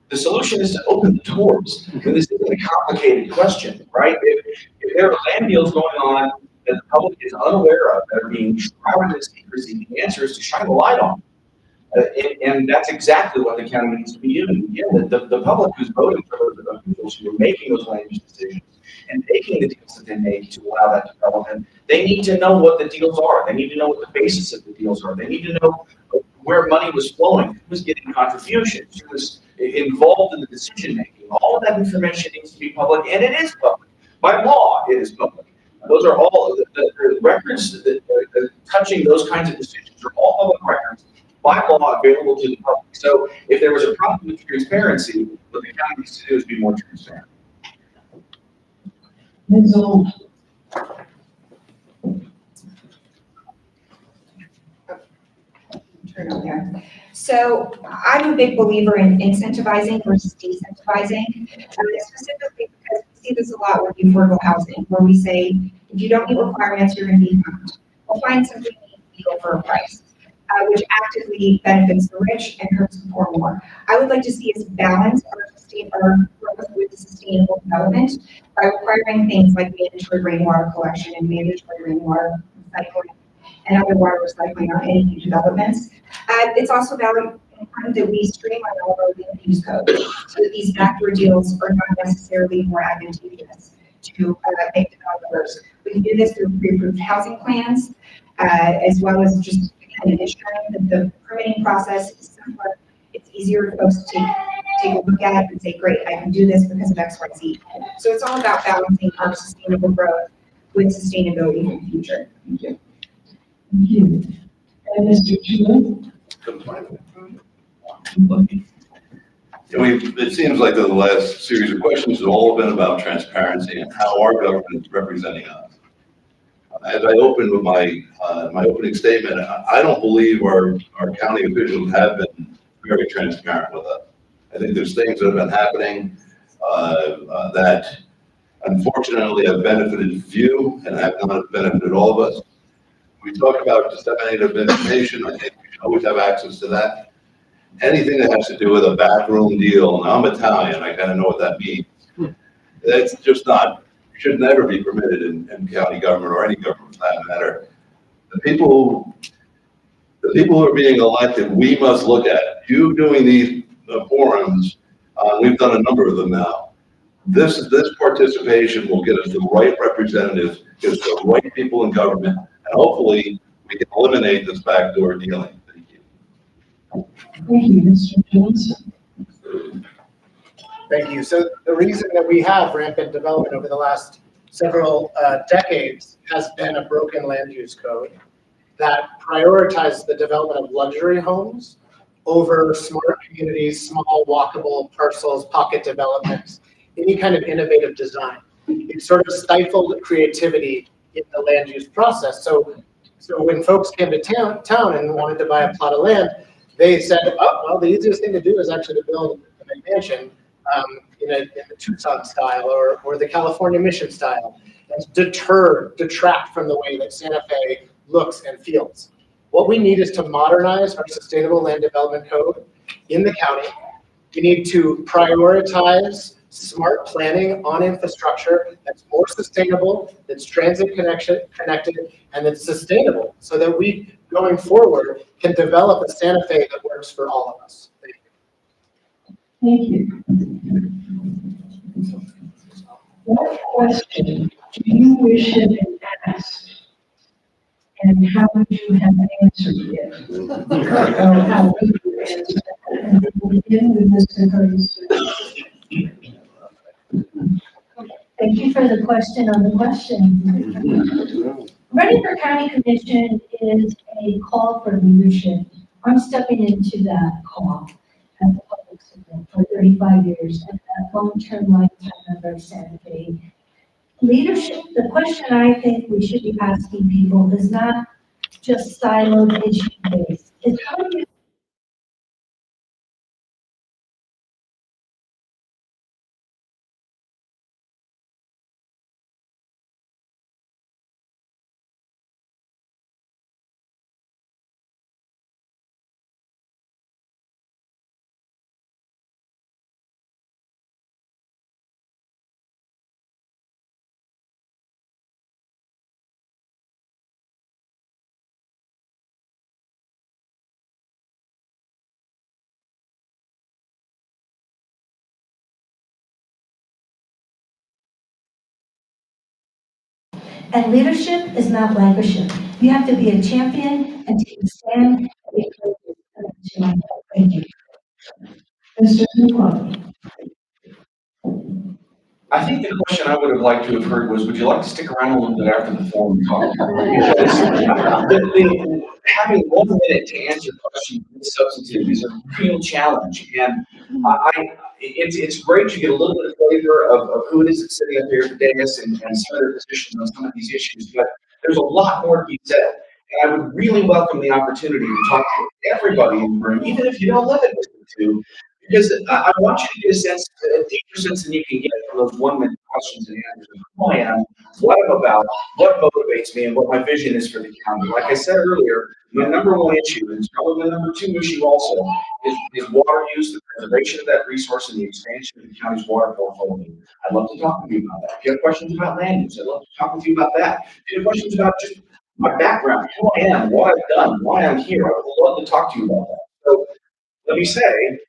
the solution is to open the doors. And this isn't a complicated question, right? If there are land deals going on that the public is unaware of, that are being shrouded in secrecy, the answer is to shine a light on them. And that's exactly what the county needs to be doing. Again, the public who's voting for those officials who are making those land use decisions and making the deals that they make to allow that development, they need to know what the deals are. They need to know what the basis of the deals are. They need to know where money was flowing, who was getting contributions, who was involved in the decision making. All of that information needs to be public, and it is public. By law, it is public. Those are all the records that touching those kinds of decisions are all public records by law available to the public. So if there was a problem with transparency, what the county needs to do is be more transparent. Ms. Old. Turn on there. So I'm a big believer in incentivizing versus decentivizing, specifically because we see this a lot with affordable housing, where we say, if you don't meet requirements, you're going to be fined. We'll find something illegal for a price, which actively benefits the rich and hurts the poor more. I would like to see us balance our growth with sustainable development by requiring things like mandatory rainwater collection and mandatory rainwater recycling and other water recycling on any new developments. It's also important that we streamline all of our land use code so that these backdoor deals are not necessarily more advantageous. to make developers. We can do this through pre-approved housing plans, as well as just again, ensuring that the permitting process is simpler. It's easier for folks to take a look at and say, great, I can do this because of X, Y, Z. So it's all about balancing our sustainable growth with sustainability in the future. Thank you. Thank you. And Mr. Chuan? It seems like the last series of questions have all been about transparency and how our government is representing us. As I opened with my opening statement, I don't believe our county officials have been very transparent with us. I think there's things that have been happening that unfortunately have benefited few and have not benefited all of us. We talk about disseminated information. I think we should always have access to that. Anything that has to do with a backroom deal, and I'm Italian, I kind of know what that means. That's just not, should never be permitted in county government or any government for that matter. The people who are being elected, we must look at. You doing these forums, we've done a number of them now. This participation will get us the right representatives, get us the right people in government, and hopefully we can eliminate this backdoor dealing. Thank you. Thank you, Mr. Johnson. Thank you. So the reason that we have rampant development over the last several decades has been a broken land use code that prioritizes the development of luxury homes over smart communities, small walkable parcels, pocket developments, any kind of innovative design. It sort of stifled creativity in the land use process. So when folks came to town and wanted to buy a plot of land, they said, oh, well, the easiest thing to do is actually to build a mansion in the Tucson style or the California Mission style, and detract from the way that Santa Fe looks and feels. What we need is to modernize our sustainable land development code in the county. We need to prioritize smart planning on infrastructure that's more sustainable, that's transit connected, and that's sustainable, so that we, going forward, can develop a Santa Fe that works for all of us. Thank you. Thank you. What question do you wish had been asked? And how would you have answered it? Or how would you answer it? And we'll begin with Mr. Curtis. Thank you for the question on the question. Running for county commission is a call for leadership. I'm stepping into that call as a public servant for 35 years and that long-term lifetime member of Santa Fe. Leadership, the question I think we should be asking people is not just siloed issue based. It's how do you And leadership is not blankership. You have to be a champion and take a stand. Thank you. Mr. Chuan. I think the question I would have liked to have heard was, would you like to stick around a little bit after the forum talk? Because having 1 minute to answer questions this substantive is a real challenge. And it's great to get a little bit of flavor of who it is that's sitting up here today and some of their positions on some of these issues, but there's a lot more to be said. And I would really welcome the opportunity to talk to everybody in the room, even if you don't live in District 2, because I want you to get a sense, a deeper sense than you can get from those 1 minute questions and answers of who I am, what I'm about, what motivates me, and what my vision is for the county. Like I said earlier, my number one issue, and it's probably the number two issue also, is water use, the preservation of that resource, and the expansion of the county's water portfolio. I'd love to talk with you about that. If you have questions about land use, I'd love to talk with you about that. If you have questions about just my background, who I am, what I've done, why I'm here, I would love to talk to you about that. So let me say,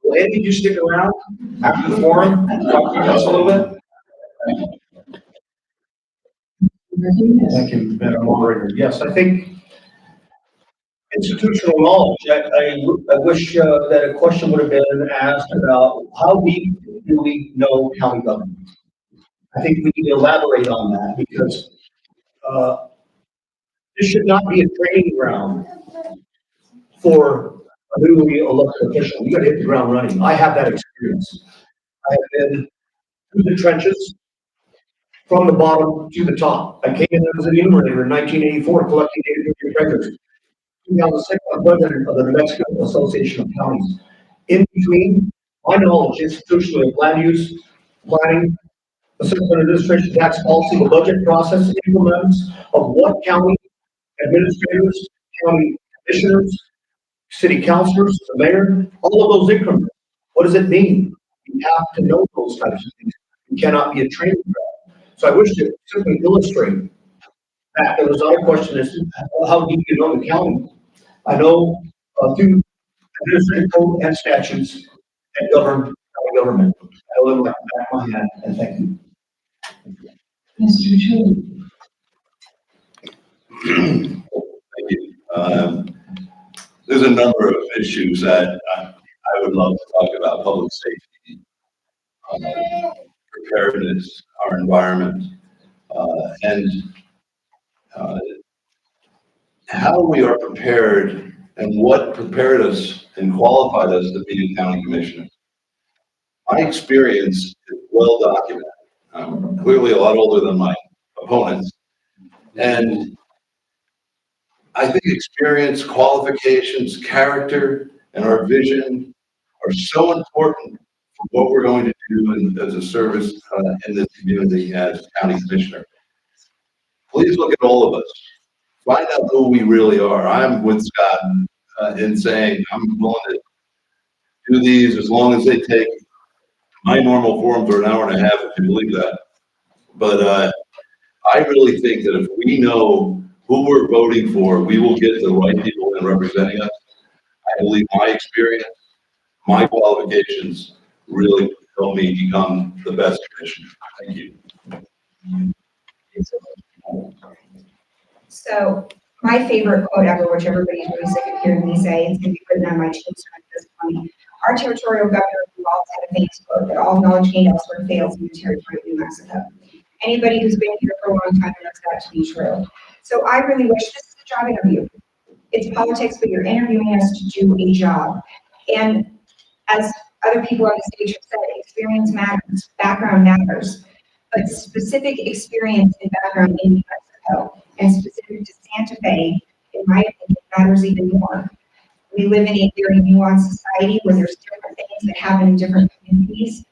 will any of you stick around after the forum and talk to us a little bit? Martinez. Thank you, Madam Moderator. Yes, I think institutional knowledge, I wish that a question would have been asked about how deep do we know county government? I think we need to elaborate on that because this should not be a training ground for a newly elected official. You gotta hit the ground running. I have that experience. I have been through the trenches from the bottom to the top. I came in as an enumerator in 1984, collecting data from records. 2006, I'm president of the New Mexico Association of Counties. In between, my knowledge institutionally of land use, planning, assessment administration, tax policy, the budget process, implements of what county administrators, county commissioners, city councilors, the mayor, all of those increments. What does it mean? You have to know those types of things. You cannot be a training ground. So I wish to simply illustrate that. There was another question as to how deep you know the county. I know through administrative code and statutes that govern county government. I live like back of my hand, and thank you. Mr. Chu. Thank you. There's a number of issues that I would love to talk about: public safety, preparedness, our environment, and how we are prepared and what prepared us and qualified us to be a county commissioner. My experience is well documented. I'm clearly a lot older than my opponents, and I think experience, qualifications, character, and our vision are so important for what we're going to do as a service in this community as county commissioner. Please look at all of us. Find out who we really are. I'm with Scott in saying I'm willing to do these as long as they take. My normal forums are an hour and a half, if you believe that. But I really think that if we know who we're voting for, we will get the right people in representing us. I believe my experience, my qualifications really help me become the best commissioner. Thank you. So my favorite quote ever, which everybody's really sick of hearing me say, it's going to be written on my tombstone at this point. Our territorial governor Waltz had a famous quote that all knowledge gained elsewhere fails in the territory of New Mexico. Anybody who's been here for a long time knows that to be true. So I really wish this is a job interview. It's politics, but you're interviewing us to do a job. And as other people on the stage have said, experience matters, background matters, but specific experience and background in New Mexico and specific to Santa Fe, in my opinion, matters even more. We live in a very nuanced society where there's different things that happen in different communities,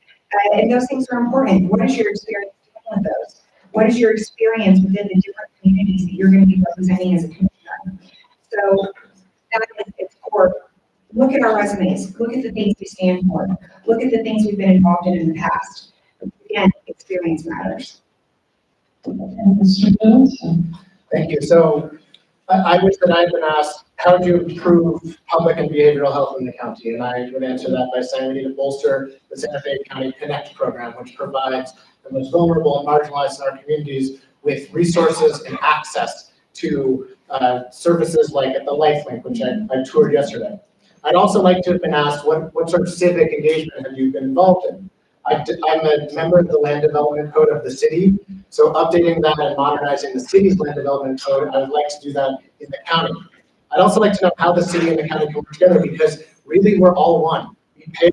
and those things are important. What is your experience dealing with those? What is your experience within the different communities that you're going to be representing as a commissioner? So that is its core. Look at our resumes. Look at the things we stand for. Look at the things we've been involved in the past. Again, experience matters. And Mr. Johnson. Thank you. So I wish that I had been asked, how do you improve public and behavioral health in the county? And I would answer that by saying we need to bolster the Santa Fe County Connect program, which provides the most vulnerable and marginalized in our communities with resources and access to services like the LifeLink, which I toured yesterday. I'd also like to have been asked, what sort of civic engagement have you been involved in? I'm a member of the Land Development Code of the city, so updating that and modernizing the city's land development code, I would like to do that in the county. I'd also like to know how the city and the county can work together, because really we're all one. We pay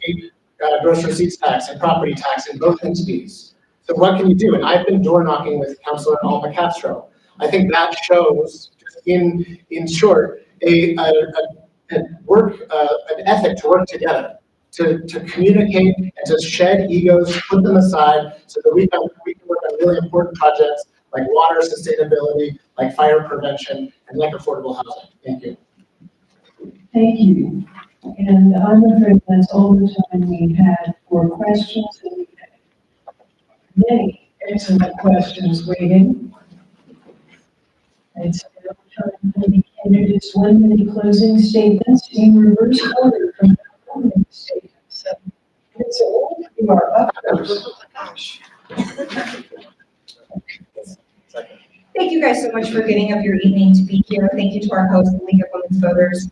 gross receipts tax and property tax in both entities. So what can you do? And I've been door knocking with Councilor Alma Castro. I think that shows, in short, an ethic to work together, to communicate and to shed egos, put them aside, so that we can work on really important projects like water sustainability, like fire prevention, and like affordable housing. Thank you. Thank you. And I'm afraid that's all the time we had for questions. And we had many excellent questions waiting. It's now time for the candidates' 1 minute closing statements in reverse order from the opening statements. So it's all you are up first. Thank guys so much for giving up your evening to be here. Thank you to our host, the League of Women's Voters.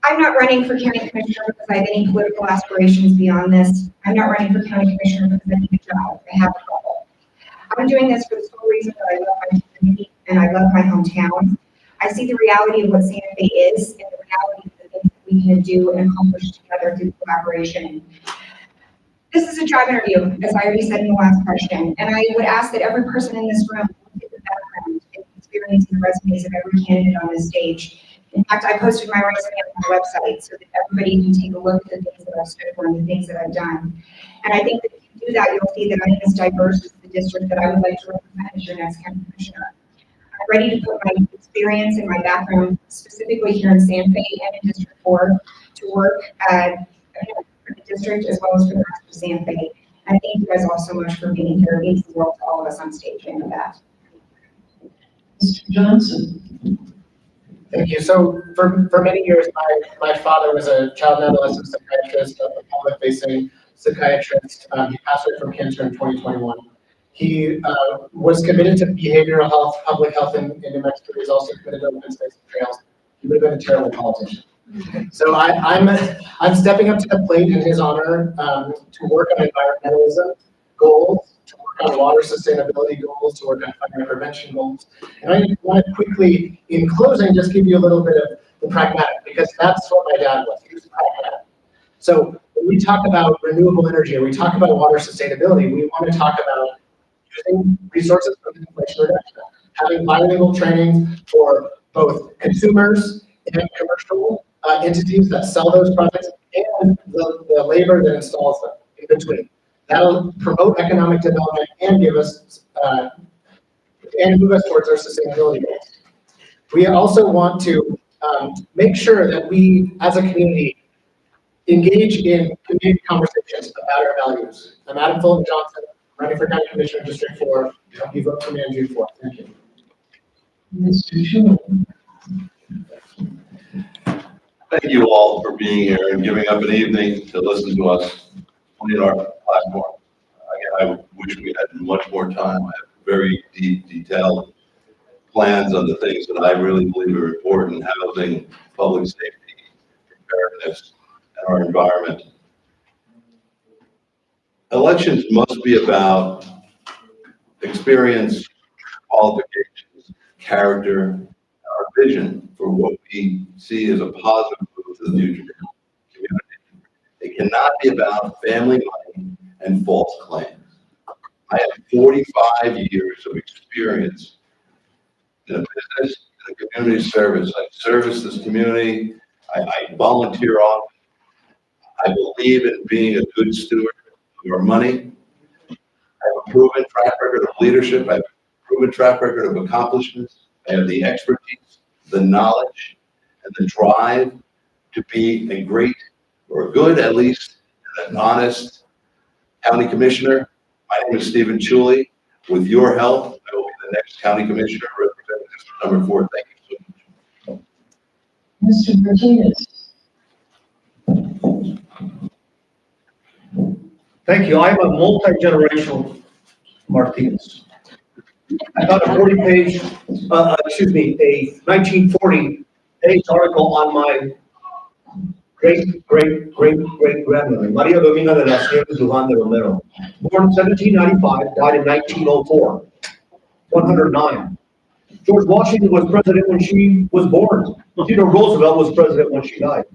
I'm not running for county commissioner because I have any political aspirations beyond this. I'm not running for county commissioner because I need a job. I have a couple. I'm doing this for the sole reason that I love my community and I love my hometown. I see the reality of what Santa Fe is and the reality of the things that we can do and accomplish together through collaboration. This is a job interview, as I already said in the last question, and I would ask that every person in this room look at the background and experience and resumes of every candidate on this stage. In fact, I posted my resume on my website so that everybody can take a look at the things that I've stood for and the things that I've done. And I think that if you do that, you'll see that I am as diverse as the district that I would like to represent as your next county commissioner. I'm ready to put my experience and my background, specifically here in Santa Fe and in District 4, to work for the district as well as for the rest of Santa Fe. And thank you guys all so much for being here. It means the world to all of us on stage. I know that. Mr. Johnson. Thank you. So for many years, my father was a child and adolescent psychiatrist, a public-facing psychiatrist. He passed away from cancer in 2021. He was committed to behavioral health, public health in New Mexico. He's also committed to open space and trails. He would have been a terrible politician. So I'm stepping up to the plate in his honor to work on environmentalism goals, to work on water sustainability goals, to work on fire prevention goals. And I want to quickly, in closing, just give you a little bit of the pragmatic, because that's what my dad was. He was pragmatic. So when we talk about renewable energy or we talk about water sustainability, we want to talk about using resources from the Inflation Reduction Act, having bilingual training for both consumers and commercial entities that sell those products and the labor that installs them in between. That'll promote economic development and give us and move us towards our sustainability goals. We also want to make sure that we, as a community, engage in community conversations about our values. I'm Adam Fulton Johnson, running for County Commissioner, District 4. Hope you vote for me on June 4th. Thank you. Mr. Schumer. Thank you all for being here and giving up an evening to listen to us on our platform. Again, I wish we had much more time. I have very deep, detailed plans on the things that I really believe are important: housing, public safety, preparedness, and our environment. Elections must be about experience, qualifications, character, our vision for what we see as a positive move to the future community. It cannot be about family money and false claims. I have 45 years of experience in a business, in a community service. I service this community. I volunteer often. I believe in being a good steward of our money. I have a proven track record of leadership. I have a proven track record of accomplishments. I have the expertise, the knowledge, and the drive to be a great, or a good at least, and an honest county commissioner. My name is Stephen Chuley. With your help, I will be the next county commissioner representing District Number 4. Thank you so much. Mr. Martinez. Thank you. I'm a multi-generational Martinez. I got a 40-page, a 1940-page article on my great-great-great-great-grandmother, Maria Domina de las Nieves Luján de Romero, born in 1795, died in 1904, 109. George Washington was president when she was born. Theodore Roosevelt was president when she died.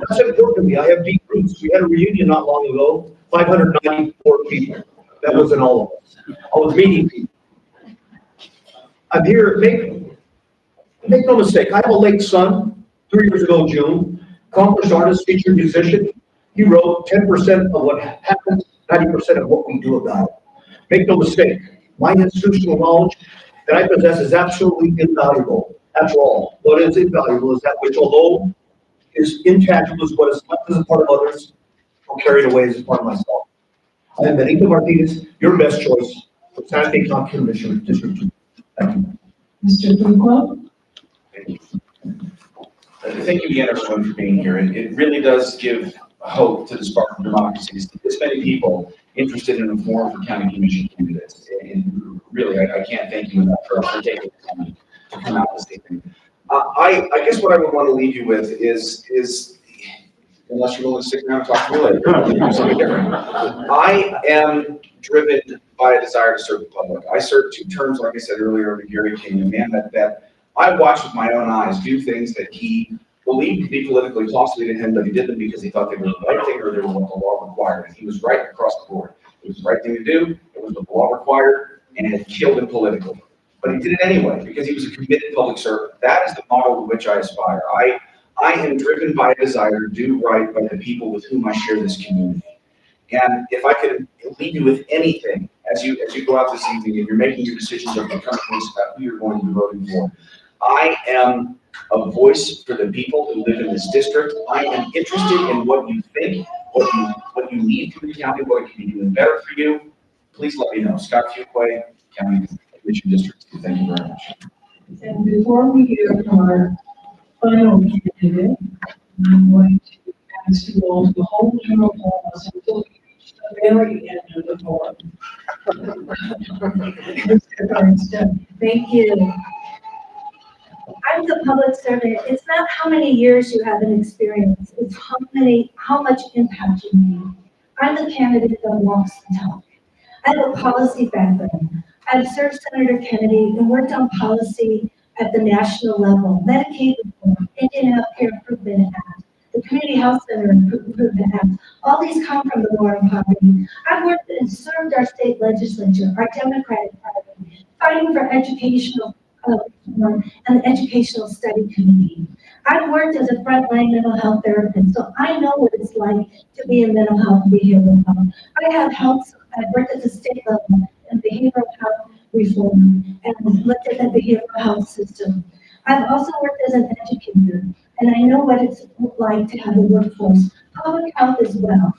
That's important to me. I have deep roots. We had a reunion not long ago, 594 people. That wasn't all of us. I was meeting people. I'm here, make no mistake, I have a late son, 3 years ago June, accomplished artist, featured musician. He wrote 10% of what happens, 90% of what we do about it. Make no mistake, my institutional knowledge that I possess is absolutely invaluable. After all, what is invaluable is that which, although is intangible, is what is left as a part of others, or carried away as a part of myself. I am Benito Martinez, your best choice for Santa Fe County Commissioner, District 2. Thank you. Mr. Fuqua. Thank you again, everyone, for being here. It really does give hope to the spark of democracy is this many people interested in a forum for county commission candidates. And really, I can't thank you enough for taking the time to come out this evening. I guess what I would want to leave you with is unless you're willing to stick around and talk to me later, do something different. I am driven by a desire to serve the public. I served 2 terms, like I said earlier, under Gary King, a man that I watched with my own eyes do things that he believed to be politically costly to him, but he did them because he thought they were the right thing or they were what the law required. And he was right across the board. It was the right thing to do, it was what the law required, and it killed him politically. But he did it anyway because he was a committed public servant. That is the model to which I aspire. I am driven by a desire to do right by the people with whom I share this community. And if I could leave you with anything as you go out this evening and you're making your decisions over the coming weeks about who you're going to be voting for, I am a voice for the people who live in this district. I am interested in what you think, what you need from the county, what it can be doing better for you. Please let me know. Scott Fuquay, County Commission District 2. Thank you very much. And before we hear from our final candidate, I'm going to ask you all to hold your applause until we reach the very end of the forum. Mr. Bernstein. Thank you. I'm the public servant. It's not how many years you have an experience, it's how much impact you make. I'm the candidate that walks the talk. I have a policy background. I've served Senator Kennedy and worked on policy at the national level, Medicaid reform, Indian Health Care Improvement Act, the Community Health Center Improvement Act. All these come from the war on poverty. I've worked and served our state legislature, our Democratic Party, fighting for educational reform and the Educational Study Committee. I've worked as a frontline mental health therapist, so I know what it's like to be in mental health and behavioral health. I've worked at the state level in behavioral health reform and looked at the behavioral health system. I've also worked as an educator, and I know what it's like to have a workforce, public health as well.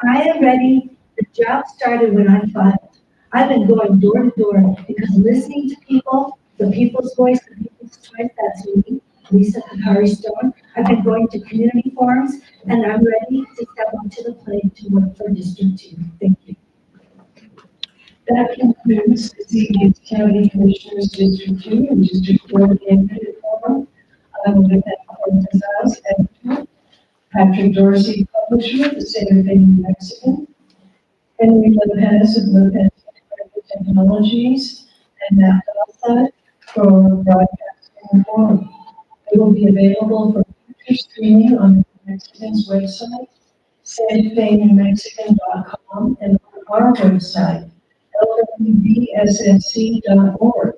I am ready. The job started when I filed. I've been going door to door because listening to people, the people's voice, the people's choice, that's me, Lisa Kakari Stone. I've been going to community forums, and I'm ready to step up to the plate to work for District 2. Thank you. That concludes this evening's County Commissioners District 2 and District 4 candidate forum. I will get that Cortez editor, Patrick Dorsey, publisher, the Santa Fe New Mexican, Henry Lopez of Lopez Technologies, and Matt Gossard for broadcasting forum. It will be available for future streaming on the New Mexican's website, SantaFeNewMexican.com, and on our website, lwbssc.org.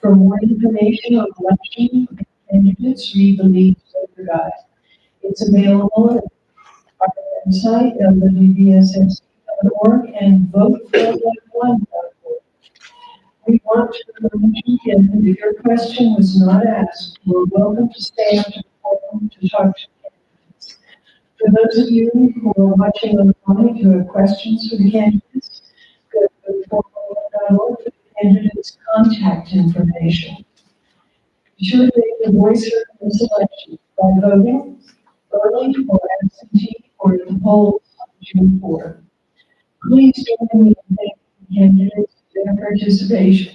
For more information on election candidates, read the League Voter Guide. It's available at our website, lwbssc.org, and vote4one.org. We want to remind you again that if your question was not asked, you're welcome to stay after the forum to talk to candidates. For those of you who are watching online, if you have questions for the candidates, go to vote4one.org for the candidates' contact information. Be sure to make your voice heard in this election by voting early or absentee or at the polls on June 4th. Please join me in thanking the candidates for their participation.